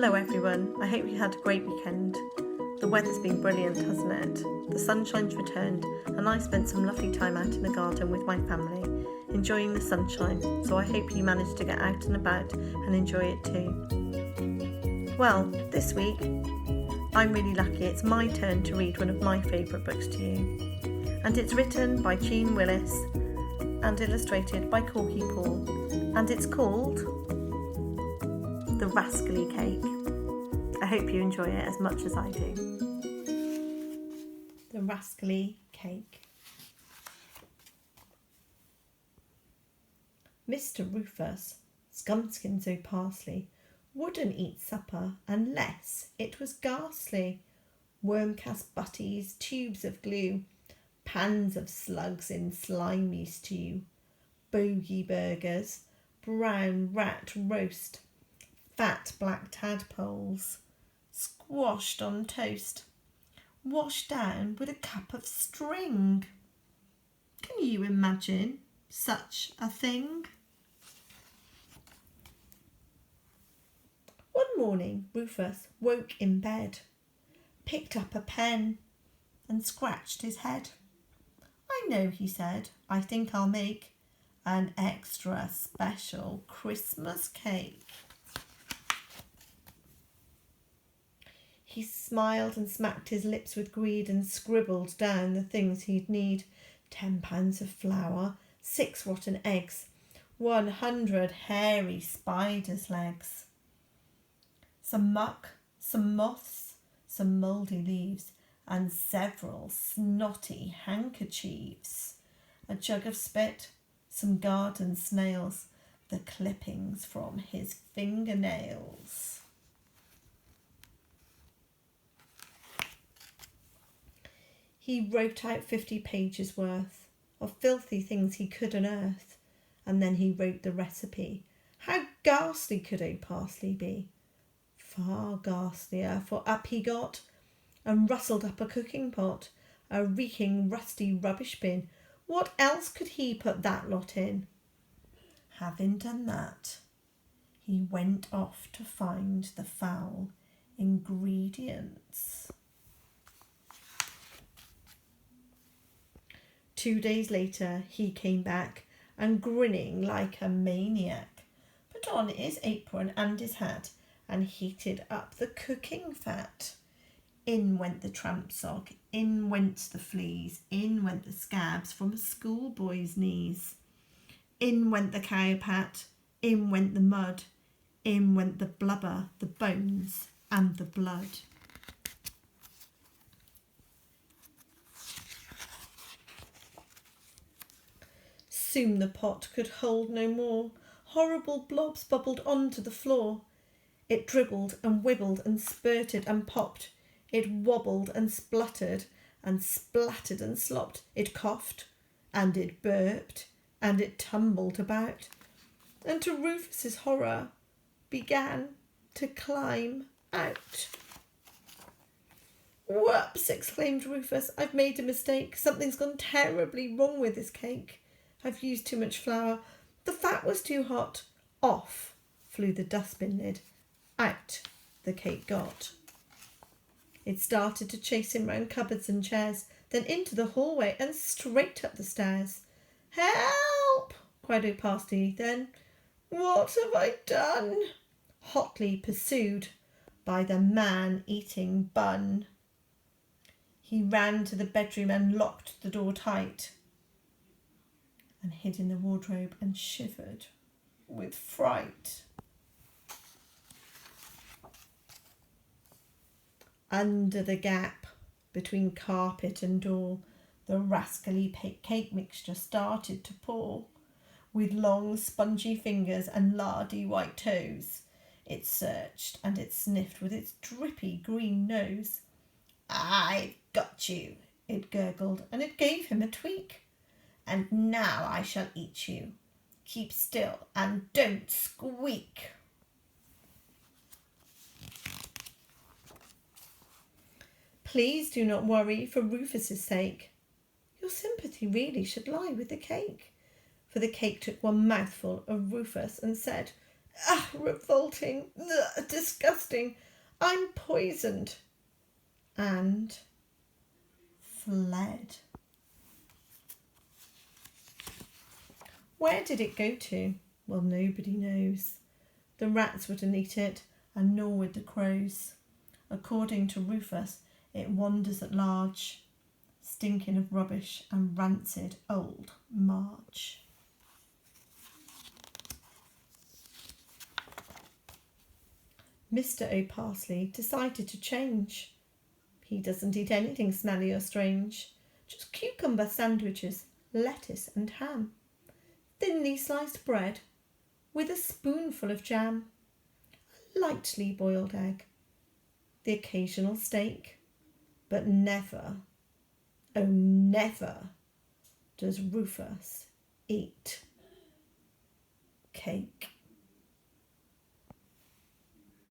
Hello everyone, I hope you had a great weekend. The weather's been brilliant, hasn't it? The sunshine's returned and I spent some lovely time out in the garden with my family, enjoying the sunshine, so I hope you managed to get out and about and enjoy it too. Well, this week, I'm really lucky it's my turn to read one of my favourite books to you. And it's written by Jean Willis and illustrated by Corky Paul, and it's called The Rascally Cake. I hope you enjoy it as much as I do. The Rascally Cake. Mr. Rufus, Scumskins o' Parsley, wouldn't eat supper unless it was ghastly. Worm-cast butties, tubes of glue, pans of slugs in slimy stew, bogey burgers, brown rat roast, fat black tadpoles, squashed on toast, washed down with a cup of string. Can you imagine such a thing? One morning, Rufus woke in bed, picked up a pen and scratched his head. I know, he said, I think I'll make an extra special Christmas cake. He smiled and smacked his lips with greed and scribbled down the things he'd need. 10 pounds of flour, 6 rotten eggs, 100 hairy spider's legs, some muck, some moths, some mouldy leaves, and several snotty handkerchiefs, a jug of spit, some garden snails, the clippings from his fingernails. He wrote out 50 pages worth of filthy things he could unearth, and then he wrote the recipe. How ghastly could O' Parsley be? Far ghastlier, for up he got and rustled up a cooking pot, a reeking rusty rubbish bin. What else could he put that lot in? Having done that, he went off to find the foul ingredients. 2 days later, he came back and grinning like a maniac, put on his apron and his hat and heated up the cooking fat. In went the tramp sock, in went the fleas, in went the scabs from a schoolboy's knees. In went the cowpat, in went the mud, in went the blubber, the bones and the blood. Soon the pot could hold no more. Horrible blobs bubbled onto the floor. It dribbled and wibbled and spurted and popped. It wobbled and spluttered and splattered and slopped. It coughed and it burped and it tumbled about. And to Rufus's horror, began to climb out. Whoops, exclaimed Rufus. I've made a mistake. Something's gone terribly wrong with this cake. I've used too much flour. The fat was too hot. Off flew the dustbin lid. Out the cake got. It started to chase him round cupboards and chairs, then into the hallway and straight up the stairs. Help! Cried O' Parsley. Then, what have I done? Hotly pursued by the man-eating bun. He ran to the bedroom and locked the door tight and hid in the wardrobe and shivered with fright. Under the gap between carpet and door, the rascally cake mixture started to pour. With long spongy fingers and lardy white toes, it searched and it sniffed with its drippy green nose. I've got you, it gurgled, and it gave him a tweak. And now I shall eat you. Keep still and don't squeak. Please do not worry for Rufus's sake. Your sympathy really should lie with the cake. For the cake took one mouthful of Rufus and said, Ah, revolting. Ugh, disgusting. I'm poisoned. And fled. Where did it go to? Well, nobody knows. The rats wouldn't eat it, and nor would the crows. According to Rufus, it wanders at large, stinking of rubbish and rancid old March. Mr. O'Parsley decided to change. He doesn't eat anything smelly or strange, just cucumber sandwiches, lettuce and ham, thinly sliced bread with a spoonful of jam, a lightly boiled egg, the occasional steak, but never, oh never, does Rufus eat cake.